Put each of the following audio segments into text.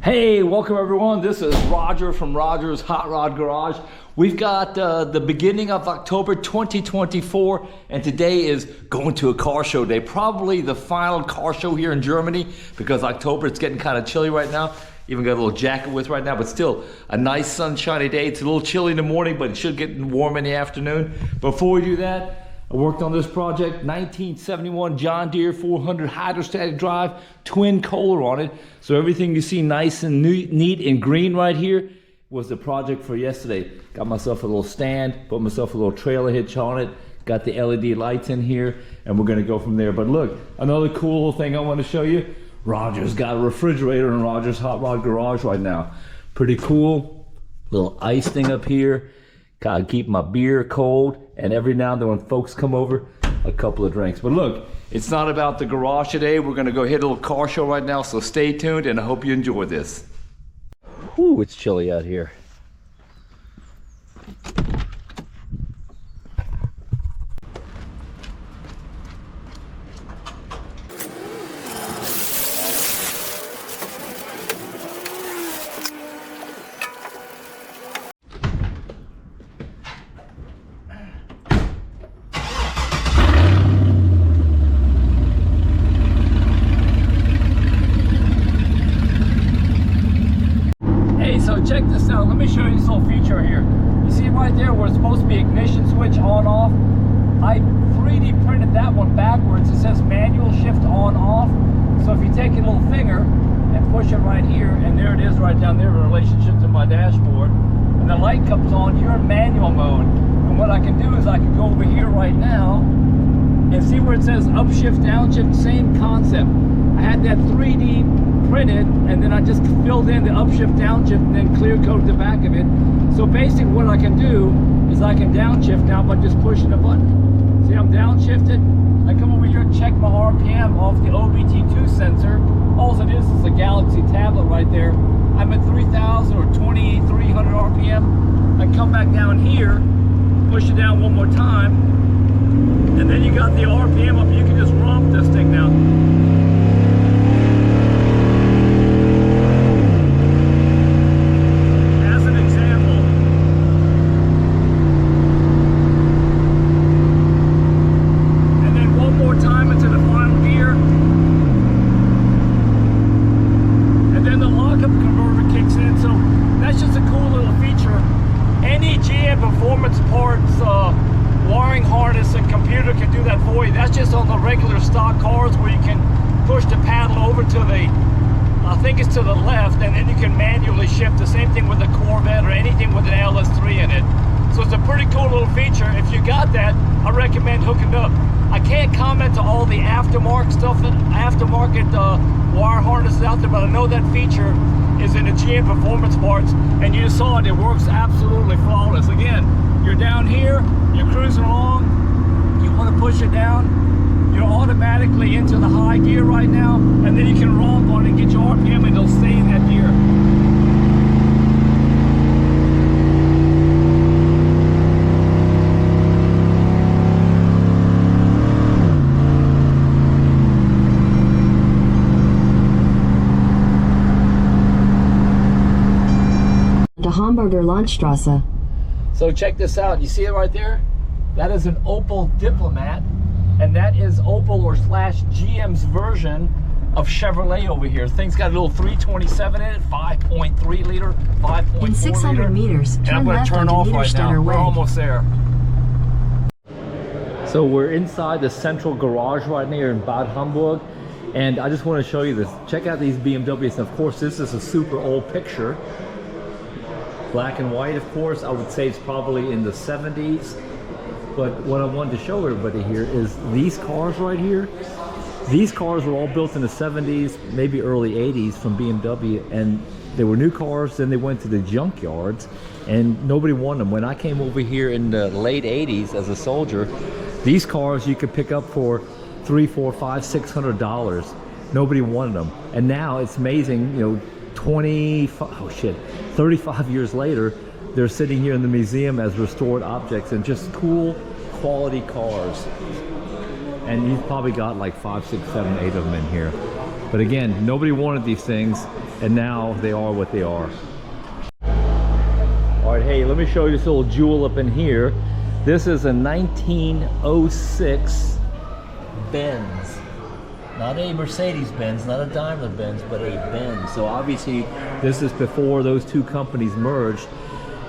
Hey, welcome everyone. This is Roger from Roger's Hot Rod Garage. We've got the beginning of October 2024, and today is going to a car show day. Probably the final car show here in Germany, because October, it's getting kind of chilly right now. Even got a little jacket with right now, but still a nice sunshiny day. It's a little chilly in the morning, but it should get warm in the afternoon. Before we do that, I worked on this project, 1971 John Deere 400 hydrostatic drive, twin Kohler on it. So everything you see nice and neat and green right here was the project for yesterday. Got myself a little stand, put myself a little trailer hitch on it, got the LED lights in here, and we're gonna go from there. But look, another cool thing I want to show you. Roger's got a refrigerator in Roger's Hot Rod Garage right now. Pretty cool. Little ice thing up here. Gotta keep my beer cold, and every now and then when folks come over, a couple of drinks. But look, it's not about the garage today. We're gonna go hit a little car show right now, so stay tuned, and I hope you enjoy this. Ooh, it's chilly out here. So check this out, let me show you this little feature here. You see right there where it's supposed to be ignition switch on off? I 3D printed that one backwards. It says manual shift on off. So if you take your little finger and push it right here, and there it is right down there in relationship to my dashboard, and the light comes on, you're in manual mode. And what I can do is I can go over here right now and see where it says upshift, downshift, same concept. I had that 3D printed, and then I just filled in the upshift, downshift, and then clear coated the back of it. So basically what I can do is I can downshift now by just pushing a button. See, I'm downshifted. I come over here and check my RPM off the OBT2 sensor. All it is a Galaxy tablet right there. I'm at 3,000 or 2,300 RPM. I come back down here, push it down one more time, and then you got the RPM up. You can just romp this thing now. Performance parts, wiring harness and computer can do that for you. That's just on the regular stock cars where you can push the paddle over to the, I think it's to the left, and then you can manually shift. The same thing with a Corvette or anything with an LS3 in it. So it's a pretty cool little feature. If you got that, I recommend hooking up. I can't comment to all the aftermarket stuff, aftermarket wire harnesses out there, but I know that feature is in the GM Performance parts, and you saw it, it works absolutely flawless. Again, you're down here, you're cruising along, you want to push it down, you're automatically into the high gear right now, and then you can romp on it and get your RPM, and it'll stay in that gear. Homberger Landstrasse. So check this out. You see it right there? That is an Opel Diplomat, and that is Opel or slash GM's version of Chevrolet over here. Thing's got a little 327 in it, 5.3 liter, 5.4 in 600 liter. meters, And I'm going to turn off right now. We're almost there. So we're inside the central garage right here in Bad Homburg, and I just want to show you this. Check out these BMWs. And of course, this is a super old picture. Black and white, of course. I would say it's probably in the 70s. But what I wanted to show everybody here is these cars right here. These cars were all built in the 70s, maybe early 80s from BMW, and they were new cars. Then they went to the junkyards, and nobody wanted them. When I came over here in the late 80s as a soldier, these cars you could pick up for $300, $400, $500, $600. Nobody wanted them, and now it's amazing. You know, 35 years later, they're sitting here in the museum as restored objects, and just cool quality cars. And you've probably got like 5, 6, 7, 8 of them in here. But again, nobody wanted these things, and now they are what they are. All right, hey, let me show you this little jewel up in here. This is a 1906 Benz. Not a Mercedes-Benz, not a Daimler-Benz, but a Benz. So obviously, this is before those two companies merged.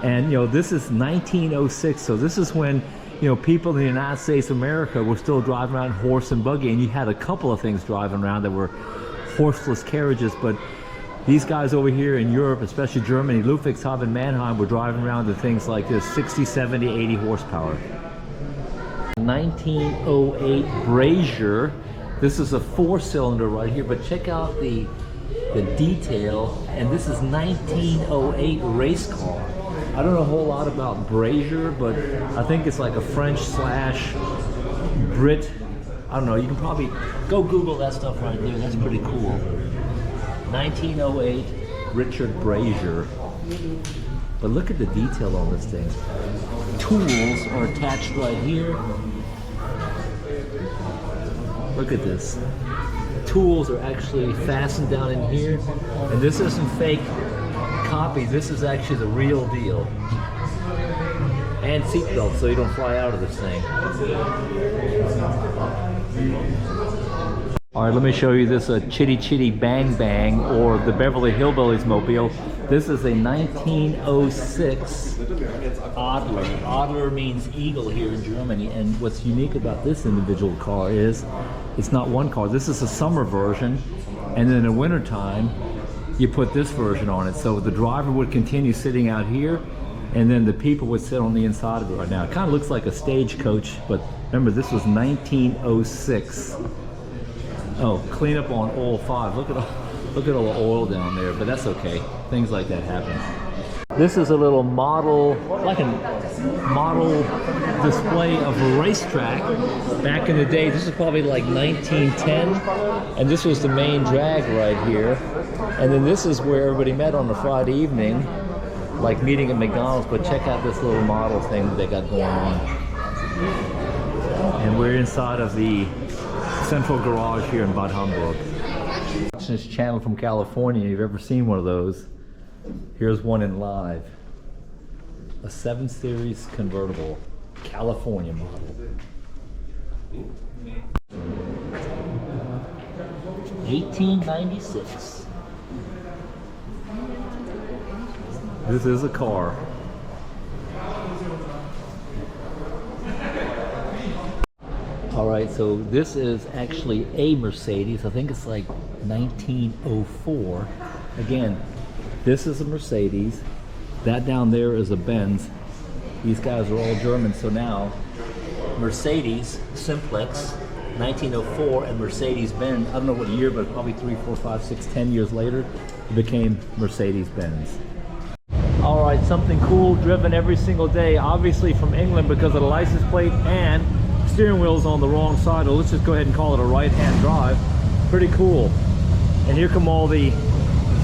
And, you know, this is 1906, so this is when, you know, people in the United States of America were still driving around horse and buggy, and you had a couple of things driving around that were horseless carriages, but these guys over here in Europe, especially Germany, Ludwigshafen, Mannheim, were driving around to things like this, 60, 70, 80 horsepower. 1908 Brazier. This is a 4-cylinder right here, but check out the detail, and this is 1908 race car. I don't know a whole lot about Brazier, but I think it's like a French slash Brit. I don't know, you can probably go Google that stuff right there. That's pretty cool. 1908 Richard Brazier. But look at the detail on this thing. Tools are attached right here. Look at this. Tools are actually fastened down in here. And this isn't fake copy, this is actually the real deal. And seatbelts so you don't fly out of this thing. All right, let me show you this Chitty Chitty Bang Bang, or the Beverly Hillbillies mobile. This is a 1906 Adler. Adler means eagle here in Germany, and what's unique about this individual car is it's not one car. This is a summer version, and then in the wintertime, you put this version on it. So the driver would continue sitting out here, and then the people would sit on the inside of it right now. It kind of looks like a stagecoach, but remember, this was 1906. Oh, clean up on oil 5. Look at all the oil down there, but that's okay. Things like that happen. This is a little model, like a model display of a racetrack. Back in the day, this is probably like 1910, and this was the main drag right here. And then this is where everybody met on a Friday evening, like meeting at McDonald's. But check out this little model thing that they got going on. And we're inside of the central garage here in Bad Homburg. Watching this channel from California, if you've ever seen one of those, here's one in live. A 7 Series convertible, California model. 1896. This is a car. All right, so this is actually a Mercedes. I think it's like 1904. Again, this is a Mercedes. That down there is a Benz. These guys are all German, so now Mercedes Simplex 1904 and Mercedes-Benz, I don't know what year, but probably 3, 4, 5, 6, 10 years later, it became Mercedes-Benz. All right, something cool driven every single day, obviously from England because of the license plate, and steering wheel's on the wrong side, or let's just go ahead and call it a right-hand drive. Pretty cool. And here come all the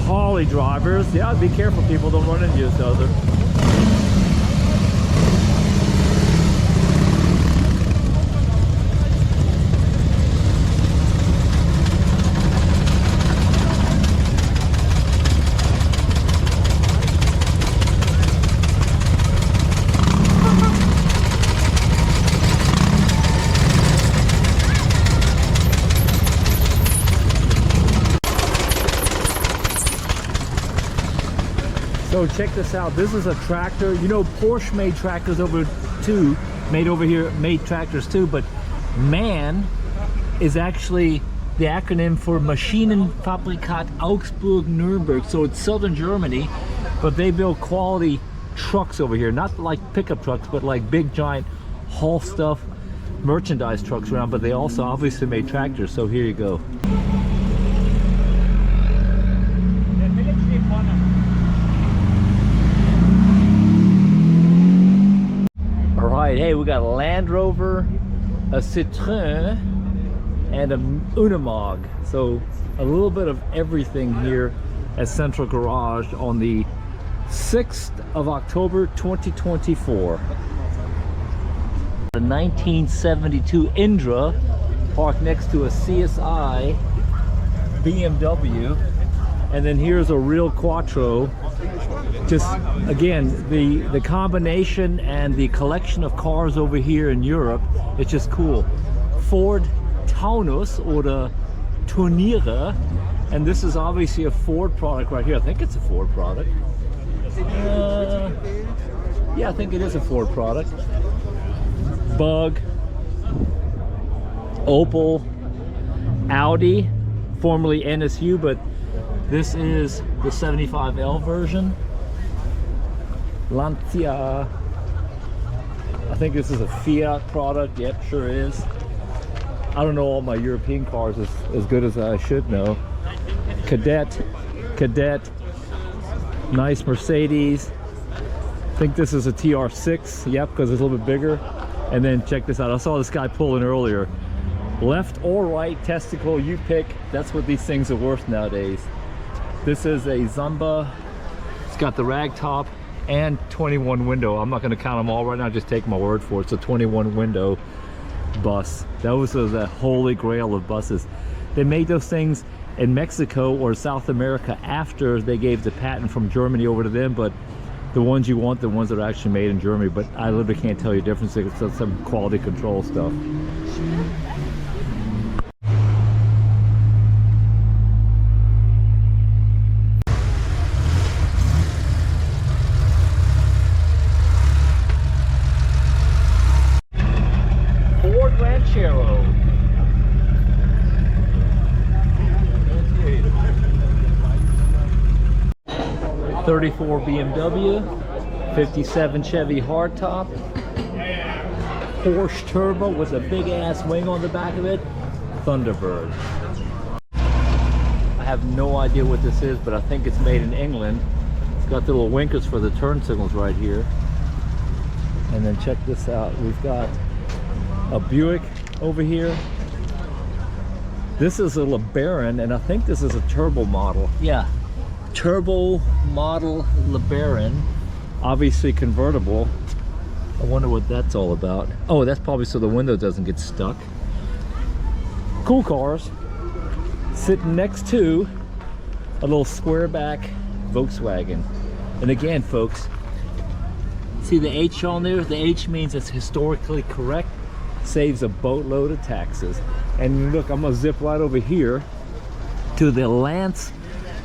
Harley drivers. Yeah, be careful, people, don't run into each other. So check this out. This is a tractor. You know, Porsche made tractors over tractors too, but MAN is actually the acronym for Maschinenfabrikat Augsburg-Nürnberg. So it's southern Germany, but they build quality trucks over here. Not like pickup trucks, but like big giant haul stuff, merchandise trucks around, but they also obviously made tractors. So here you go. Hey, we got a Land Rover, a Citroën, and a Unimog. So a little bit of everything here at Central Garage on the 6th of October 2024. A 1972 Indra parked next to a CSI BMW. And then here's a real Quattro. Just again, the combination and the collection of cars over here in Europe, it's just cool. Ford Taunus oder Turniere, and this is obviously a Ford product right here. I think it's a Ford product. Yeah, I think it is a Ford product. Bug, Opel, Audi, formerly NSU, but this is the 75L version. Lancia. I think this is a Fiat product. Yep, sure is. I don't know all my European cars as good as I should know. Cadet, nice Mercedes. I think this is a TR6. Yep, because it's a little bit bigger. And then check this out. I saw this guy pulling earlier. Left or right testicle, you pick. That's what these things are worth nowadays. This is a Zamba. It's got the rag top and 21 window. I'm not going to count them all right now, just take my word for it. It's a 21 window bus. That was the holy grail of buses. They made those things in Mexico or South America after they gave the patent from Germany over to them, but the ones you want, the ones that are actually made in Germany, but I literally can't tell you the difference. It's some quality control stuff. Ford Ranchero. 34 BMW, 57 Chevy hardtop, Porsche Turbo with a big ass wing on the back of it, Thunderbird. I have no idea what this is, but I think it's made in England. It's got the little winkers for the turn signals right here. And then check this out, we've got a Buick over here. This is a LeBaron, and I think this is a turbo model. Yeah. Turbo model LeBaron, obviously convertible. I wonder what that's all about. Oh, that's probably so the window doesn't get stuck. Cool cars. Sitting next to a little square back Volkswagen. And again, folks, see the H on there? The H means it's historically correct. Saves a boatload of taxes. And look, I'm gonna zip right over here to the Lance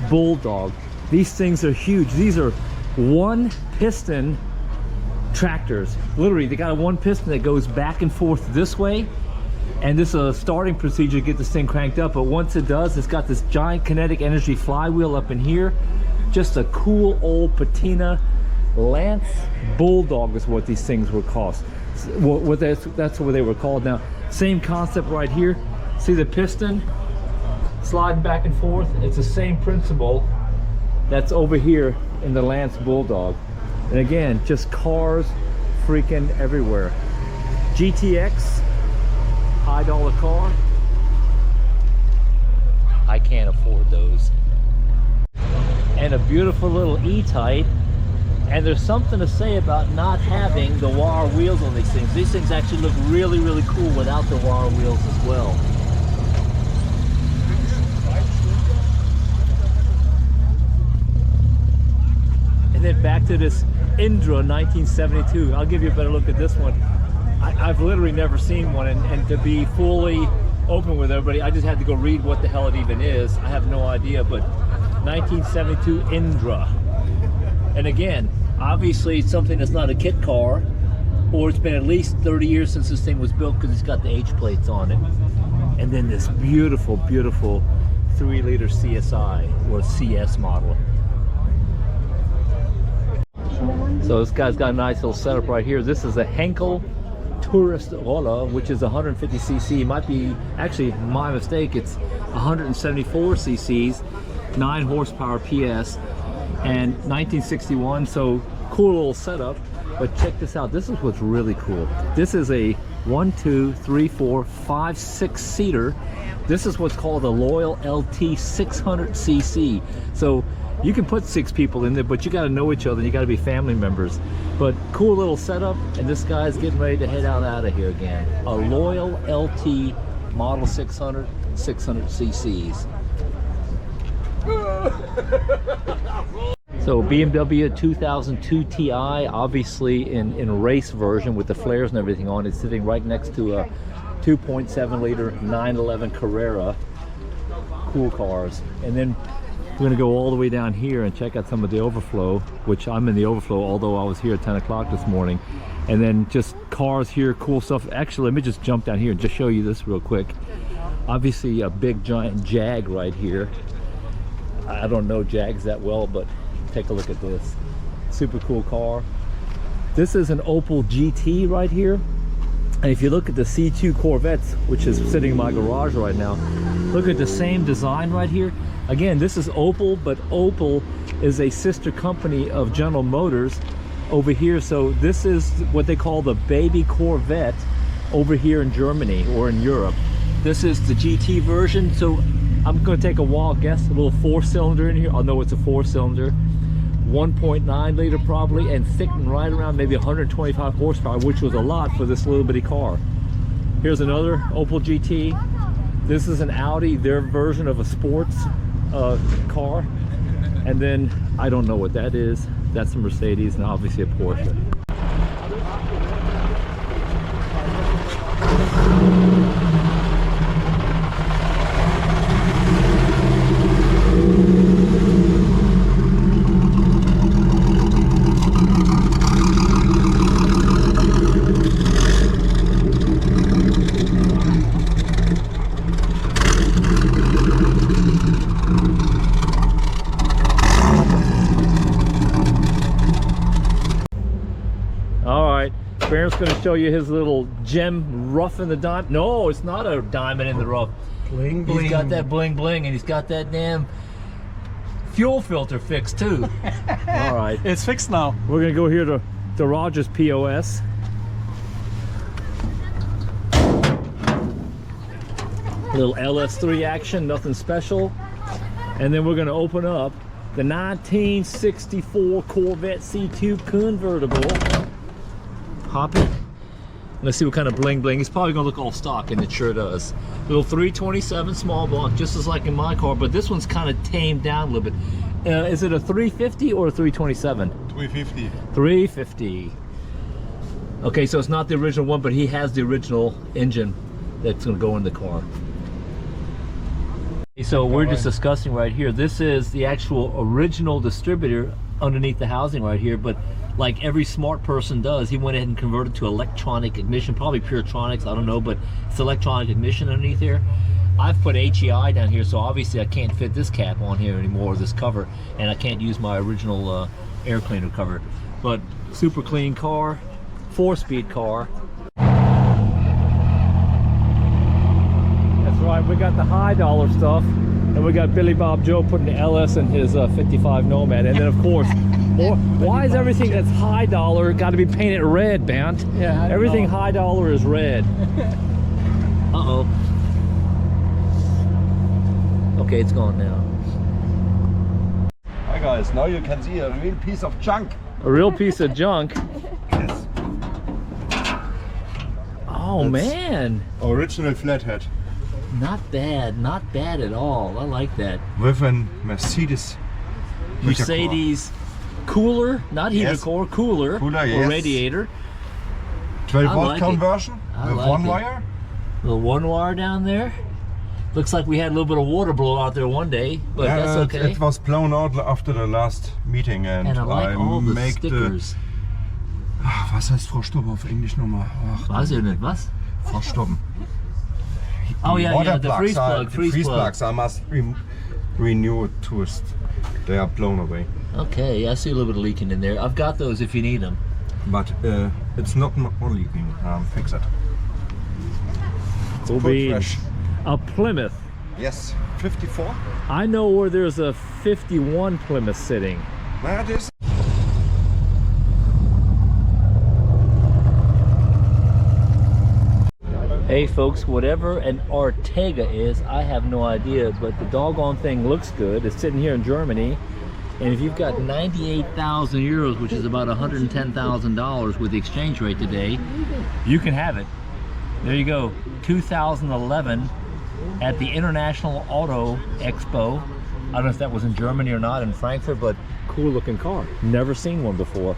Bulldog. These things are huge. These are one piston tractors. Literally, they got a one piston that goes back and forth this way, and this is a starting procedure to get this thing cranked up. But once it does, it's got this giant kinetic energy flywheel up in here. Just a cool old patina Lance Bulldog is what these things were called. That's what they were called. Now, same concept right here. See the piston sliding back and forth? It's the same principle that's over here in the Lance Bulldog. And again, just cars freaking everywhere. GTX, high dollar car. I can't afford those. And a beautiful little E-Type. And there's something to say about not having the wire wheels on these things. These things actually look really, really cool without the wire wheels as well. And then back to this Indra 1972. I'll give you a better look at this one. I've literally never seen one, and to be fully open with everybody, I just had to go read what the hell it even is. I have no idea, but 1972 Indra. And again, obviously it's something that's not a kit car, or it's been at least 30 years since this thing was built because it's got the H plates on it. And then this beautiful, beautiful 3-liter CSI or CS model. So this guy's got a nice little setup right here. This is a Henkel Tourist Roller, which is 150cc. Might be, actually, my mistake, it's 174 cc's, 9 horsepower PS, and 1961. So cool little setup. But check this out. This is what's really cool. This is a 1, 2, 3, 4, 5, 6 seater. This is what's called a Loyal LT 600cc. So you can put 6 people in there, but you got to know each other. You got to be family members. But cool little setup, and this guy's getting ready to head out of here again. A Loyal LT Model 600, 600 cc's. So BMW 2002 Ti, obviously in race version with the flares and everything on it, sitting right next to a 2.7 liter 911 Carrera. Cool cars. And then we're gonna go all the way down here and check out some of the overflow, which I'm in the overflow, although I was here at 10 o'clock this morning. And then just cars here, cool stuff. Actually, let me just jump down here and just show you this real quick. Obviously a big giant Jag right here. I don't know Jags that well, but take a look at this. Super cool car. This is an Opel GT right here. And if you look at the C2 Corvettes, which is sitting in my garage right now, look at the same design right here. Again, this is Opel, but Opel is a sister company of General Motors over here. So this is what they call the baby Corvette over here in Germany or in Europe. This is the GT version. So I'm going to take a wild guess, a little 4-cylinder in here. I'll know it's a 4-cylinder. 1.9 liter probably, and sitting right around maybe 125 horsepower, which was a lot for this little bitty car. Here's another Opel GT. This is an Audi, their version of a sports car. And then I don't know what that is. That's a Mercedes and obviously a Porsche. Barrett's going to show you his little gem rough in the diamond. No, it's not a diamond in the rough. Bling bling. He's got that bling bling, and he's got that damn fuel filter fixed too. All right, It's fixed now. we're going to go here to Roger's POS. Little LS3 action, nothing special. And then we're going to open up the 1964 Corvette C2 convertible. Pop it. Let's see what kind of bling bling. It's probably gonna look all stock, and it sure does. Little 327 small block, just as like in my car, but this one's kind of tamed down a little bit. Is it a 350 or a 327? 350. 350. Okay, so it's not the original one, but he has the original engine that's gonna go in the car. So we're just discussing right here, this is the actual original distributor underneath the housing right here, but like every smart person does, he went ahead and converted to electronic ignition, probably Puretronics, I don't know, but it's electronic ignition underneath here. I've put HEI down here, so obviously I can't fit this cap on here anymore, or this cover, and I can't use my original air cleaner cover. But super clean car, 4-speed car. That's right, we got the high dollar stuff, and we got Billy Bob Joe putting the LS in his 55 Nomad, and then of course, why is everything that's high dollar got to be painted red, Bant? Yeah, everything high dollar is red. Uh-oh. Okay, it's gone now. Hi guys, now you can see a real piece of junk. A real piece of junk. Yes. Oh man, Original flathead. not bad at all. I like that. With a Mercedes. Mercedes cooler, not heater Yes. core, cooler, Cooler, or yes. radiator. 12 I volt like it. conversion I with like one it. wire. Little one wire down there. Looks like we had a little bit of water blow out there one day, but that's okay. It was blown out after the last meeting, and And I like all the make stickers. Was heißt Vorstoppen auf Englisch nochmal? Ach, Weiß ich nicht, was? Vorstoppen. Oh yeah, Water yeah, the freeze plugs plug, the freeze freeze plug. plugs. I must renew it to they are blown away. Okay, I see a little bit of leaking in there. I've got those if you need them. But it's not more leaking. Fix it. Will full be fresh. a Plymouth. Yes, 54. I know where there's a 51 Plymouth sitting. That is. Hey folks, whatever an Ortega is, I have no idea, but the doggone thing looks good. It's sitting here in Germany, and if you've got 98,000 euros, which is about $110,000 with the exchange rate today, you can have it. There you go, 2011 at the International Auto Expo I don't know if that was in Germany or not, in Frankfurt, but cool looking car. Never seen one before.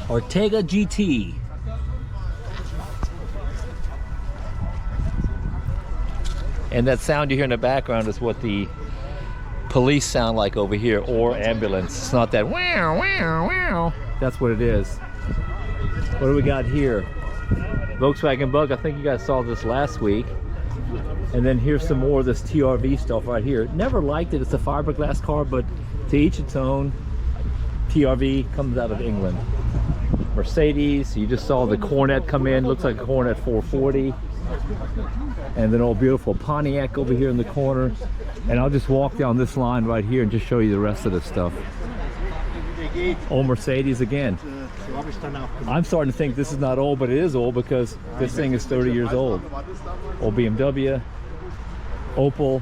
Ortega GT. And that sound you hear in the background is what the police sound like over here, or ambulance. It's not that wow, wow, wow. That's what it is. What do we got here? Volkswagen Bug. I think you guys saw this last week. And then here's some more of this TRV stuff right here. Never liked it. It's a fiberglass car, but to each its own. TRV comes out of England. Mercedes. You just saw the Corvette come in. Looks like a Corvette 440. And then old beautiful Pontiac over here in the corner. And I'll just walk down this line right here and just show you the rest of the stuff. Old Mercedes again. I'm starting to think this is not old, but it is old because this thing is 30 years old. Old BMW, Opel.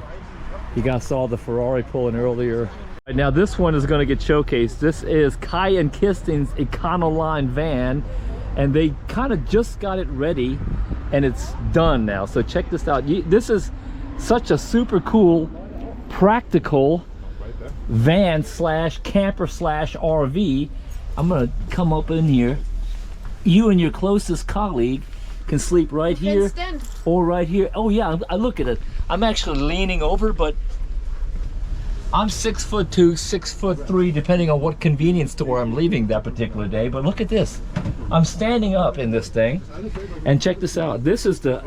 You guys saw the Ferrari pulling earlier. Right, now this one is going to get showcased. This is Kai and Kisting's Econoline van, and they kind of just got it ready and it's done now. So check this out. This is such a super cool, practical van slash camper slash RV. I'm gonna come up in here. You and your closest colleague can sleep right here or right here. Oh yeah, I look at it. I'm actually leaning over, but I'm 6'2", 6'3", depending on what convenience store I'm leaving that particular day. But look at this. I'm standing up in this thing, and check this out. This is the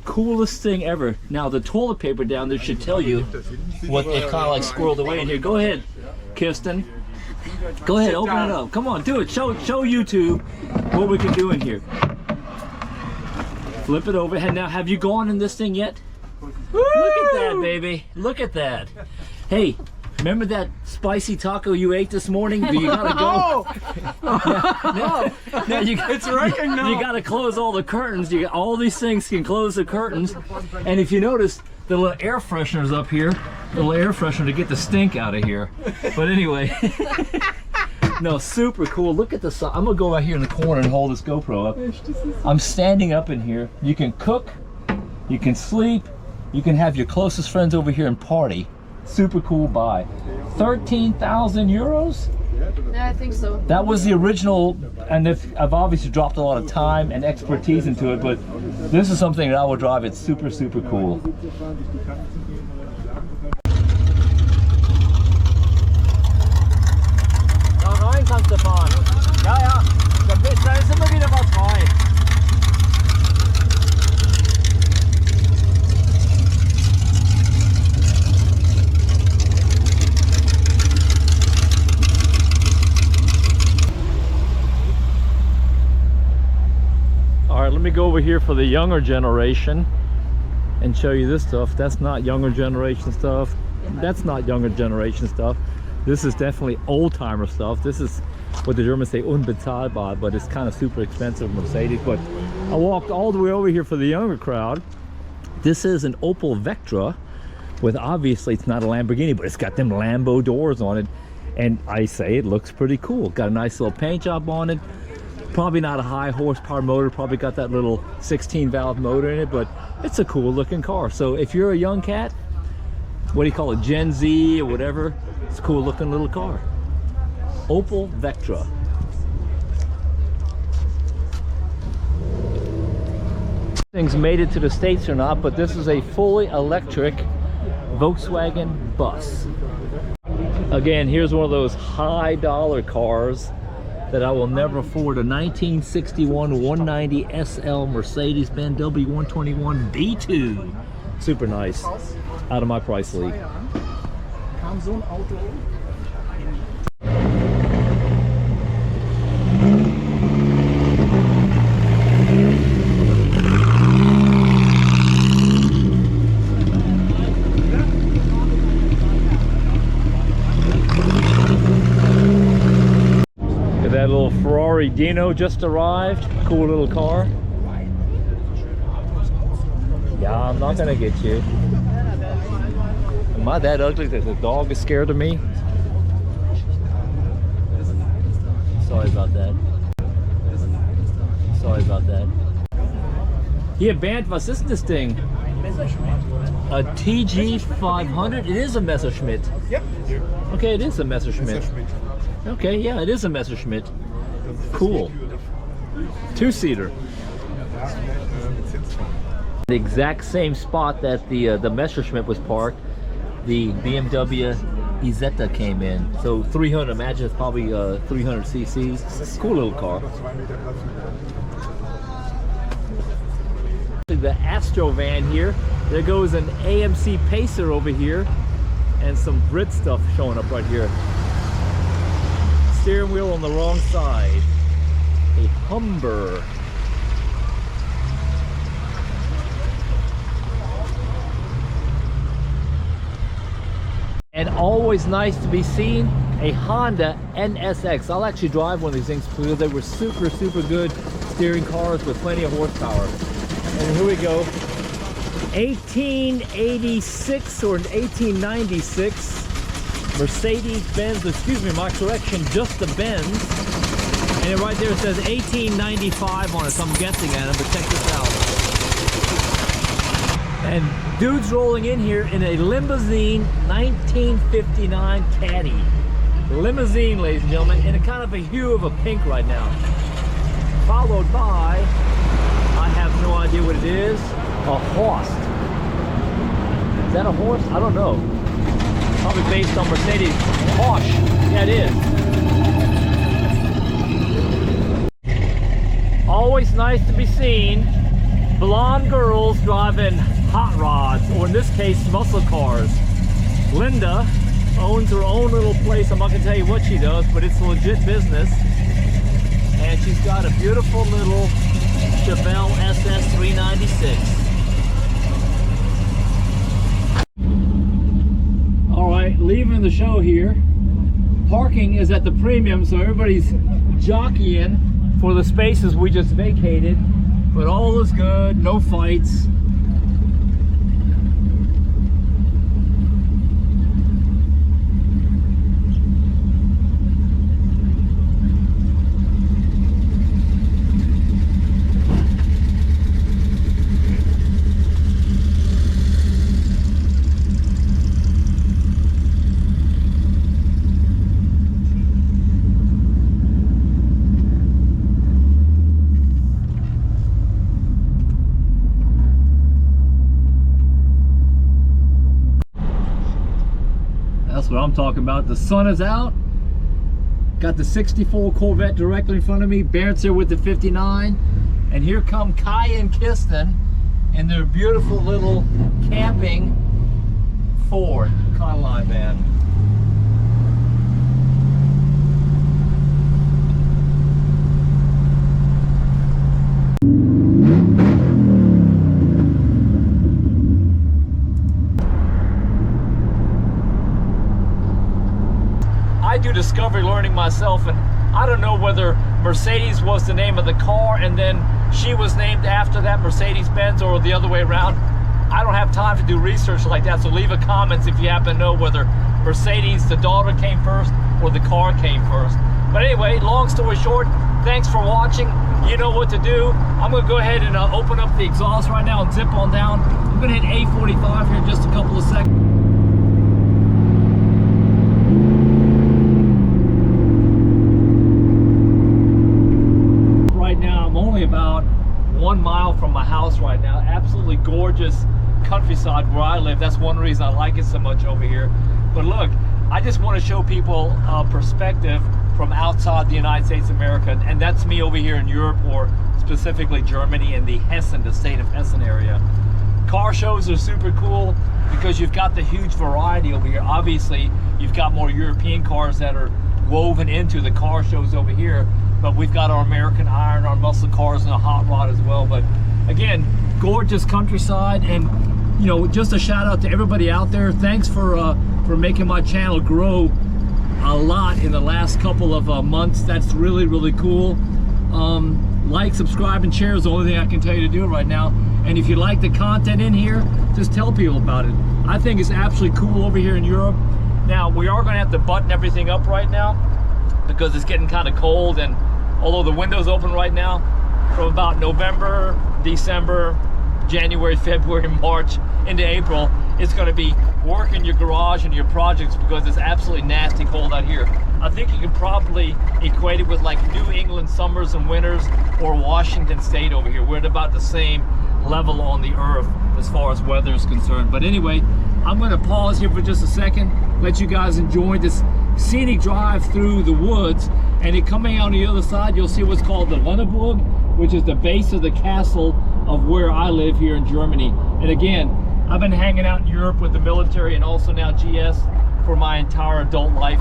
coolest thing ever. Now the toilet paper down there should tell you what they kind of like squirreled away in here. Go ahead, Kirsten. Go ahead, open it up. Come on, do it. Show YouTube what we can do in here. Flip it over. And now, have you gone in this thing yet? Woo! Look at that, baby. Look at that. Hey, remember that spicy taco you ate this morning? You gotta go. now it's working now. You gotta close all the curtains. All these things can close the curtains. And if you notice, the little air fresheners up here, the little air freshener to get the stink out of here. But anyway, no, super cool. Look at the side. I'm gonna go right here in the corner and hold this GoPro up. I'm standing up in here. You can cook, you can sleep, you can have your closest friends over here and party. Super cool buy. 13,000 euros? Yeah, I think so. That was the original, and I've obviously dropped a lot of time and expertise into it, but this is something that I will drive. It's super, super cool. Da rein kannst du fahren. Ja, ja. Da ist immer wieder was frei. Let me go over here for the younger generation and show you this stuff. That's not younger generation stuff. That's not younger generation stuff. This is definitely old-timer stuff. This is what the Germans say unbezahlbar, but it's kind of super expensive Mercedes. But I walked all the way over here for the younger crowd. This is an Opel Vectra with, obviously it's not a Lamborghini, but it's got them Lambo doors on it. And I say it looks pretty cool. Got a nice little paint job on it. Probably not a high horsepower motor, probably got that little 16 valve motor in it, but it's a cool looking car. So if you're a young cat, what do you call it, Gen Z or whatever, it's a cool looking little car. Opel Vectra. Things made it to the States or not, but this is a fully electric Volkswagen bus. Again, here's one of those high dollar cars that I will never afford. A 1961 190 SL Mercedes-Benz W121 B2. Super nice. Out of my price league. That little Ferrari Dino just arrived. Cool little car. Yeah, I'm not gonna get you. Am I that ugly that the dog is scared of me? Sorry about that. Sorry about that. Hier, Bernd, was ist das Ding? A TG 500. It is a Messerschmitt. Yep. Okay, it is a Messerschmitt. Okay, yeah, it is a Messerschmitt. Cool. Two-seater. The exact same spot that the Messerschmitt was parked, the BMW Isetta came in. So 300, imagine it's probably 300 cc's. Cool little car. The Astro van here. There goes an AMC Pacer over here, and some Brit stuff showing up right here. Steering wheel on the wrong side. A Homberg. And always nice to be seen, a Honda NSX. I'll actually drive one of these things because they were super, super good steering cars with plenty of horsepower. And here we go. 1886 or 1896 Mercedes-Benz, excuse me, my correction, just the Benz. And right there it says 1895 on it, so I'm guessing at it, but check this out. And dude's rolling in here in a limousine 1959 Caddy. Limousine, ladies and gentlemen, in a kind of a hue of a pink right now. Followed by, I have no idea what it is, a Horst. Is that a horse? I don't know. Probably based on Mercedes. Porsche. Yeah, it is. Always nice to be seen. Blonde girls driving hot rods, or in this case, muscle cars. Linda owns her own little place. I'm not gonna tell you what she does, but it's a legit business. And she's got a beautiful little Chevelle SS 396. All right, leaving the show here. Parking is at the premium, so everybody's jockeying for the spaces we just vacated. But all is good, no fights. That's what I'm talking about. The sun is out. Got the 64 Corvette directly in front of me. Barrett's there with the 59. And here come Kai and Kirsten in their beautiful little camping Ford Econoline van. I do discovery learning myself, and I don't know whether Mercedes was the name of the car and then she was named after that, Mercedes-Benz, or the other way around. I don't have time to do research like that, so leave a comment if you happen to know whether Mercedes, the daughter, came first or the car came first. But anyway, long story short, thanks for watching. You know what to do. I'm going to go ahead and open up the exhaust right now and zip on down. I'm going to hit A45 here in just a couple of seconds. About 1 mile from my house right now. Absolutely gorgeous countryside where I live. That's one reason I like it so much over here. But look, I just want to show people a perspective from outside the United States of America, and that's me over here in Europe, or specifically Germany, in the Hessen, the state of Hessen area. Car shows are super cool because you've got the huge variety over here. Obviously, you've got more European cars that are woven into the car shows over here, but we've got our American iron, our muscle cars, and a hot rod as well. But again, gorgeous countryside, and you know, just a shout out to everybody out there. Thanks for making my channel grow a lot in the last couple of months. That's really, really cool. Like, subscribe, and share is the only thing I can tell you to do right now. And if you like the content in here, just tell people about it. I think it's absolutely cool over here in Europe. Now, we are going to have to button everything up right now because it's getting kind of cold, and although the window's open right now, from about November, December, January, February, March, into April, it's going to be working your garage and your projects because it's absolutely nasty cold out here. I think you can probably equate it with like New England summers and winters or Washington State over here. We're at about the same level on the earth as far as weather is concerned. But anyway, I'm going to pause here for just a second, let you guys enjoy this scenic drive through the woods, and then coming out on the other side, you'll see what's called the Lunneburg, which is the base of the castle of where I live here in Germany. And again, I've been hanging out in Europe with the military and also now GS for my entire adult life,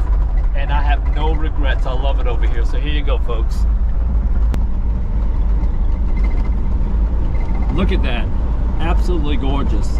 and I have no regrets. I love it over here. So here you go, folks. Look at that. Absolutely gorgeous.